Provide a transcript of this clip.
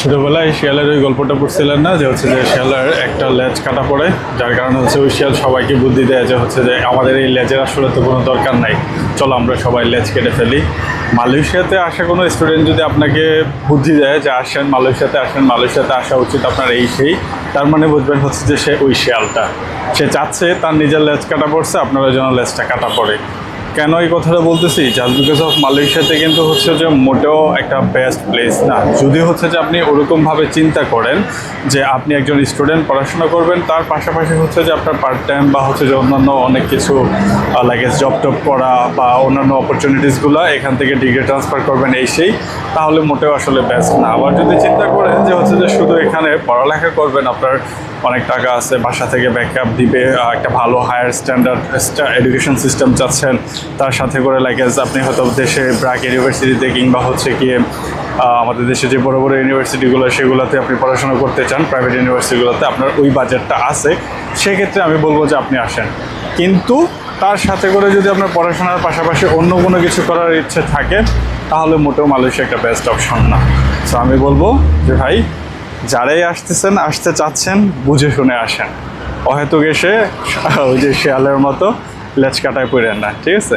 ছোটবেলায় শিয়ালের ওই গল্পটা পড়ছিলেন না, যে হচ্ছে যে শিয়ালের একটা লেজ কাটা পড়ে, যার কারণে হচ্ছে ওই শিয়াল সবাইকে বুদ্ধি দেয় যে হচ্ছে যে আমাদের এই লেজের আসলে তো কোনো দরকার নাই, চলো আমরা সবাই লেজ কেটে ফেলি। মালয়েশিয়াতে আসা কোনো স্টুডেন্ট যদি আপনাকে বুদ্ধি দেয় যে আসেন মালয়েশিয়াতে আসেন, মালয়েশিয়াতে আসা উচিত আপনার এই সেই, তার মানে বুঝবেন হচ্ছে যে সে ওই শিয়ালটা, সে চাচ্ছে তার নিজের লেজ কাটা পড়ছে, আপনারা যেন লেজটা কাটা পড়ে। কেন এই কথাটা বলতেছি, জাস্ট বিকজ অফ মালয়েশিয়াতে কিন্তু হচ্ছে যে মোটেও একটা বেস্ট প্লেস না। যদি হচ্ছে যে আপনি ওরকমভাবে চিন্তা করেন যে আপনি একজন স্টুডেন্ট পড়াশোনা করবেন, তার পাশাপাশি হচ্ছে যে আপনার পার্ট টাইম বা হচ্ছে যে অন্যান্য অনেক কিছু লাইক জব টপ করা বা অন্যান্য অপরচুনিটিসগুলো এখান থেকে ডিগ্রি ট্রান্সফার করবেন এই সেই, তাহলে মোটেও আসলে বেস্ট না। আবার যদি চিন্তা করেন যে হচ্ছে যে শুধু এখানে পড়ালেখা করবেন, আপনার অনেক টাকা আছে, বাসা থেকে ব্যাকআপ দিবে, একটা ভালো হায়ার স্ট্যান্ডার্ড এডুকেশন সিস্টেম চাচ্ছেন, তার সাথে করে আপনি হয়তো দেশে ব্র্যাক ইউনিভার্সিটিতে কিংবা হচ্ছে গিয়ে আমাদের দেশে যে বড় বড় ইউনিভার্সিটিগুলো সেগুলোতে আপনি পড়াশোনা করতে চান, প্রাইভেট ইউনিভার্সিটিগুলোতে আপনার ওই বাজেটটা আছে, সেক্ষেত্রে আমি বলবো যে আপনি আসেন। কিন্তু তার সাথে করে যদি আপনার পড়াশোনার পাশাপাশি অন্য কোনো কিছু করার ইচ্ছে থাকে, তাহলে মোটেও মালয়েশিয়া একটা বেস্ট অপশন না। সো আমি বলবো যে ভাই, যারাই আসতে চাচ্ছেন বুঝে শুনে আসেন, অহেতুক এসে ওই যে শেয়ালের মতো লেজ কাটায় পড়েন না, ঠিক আছে?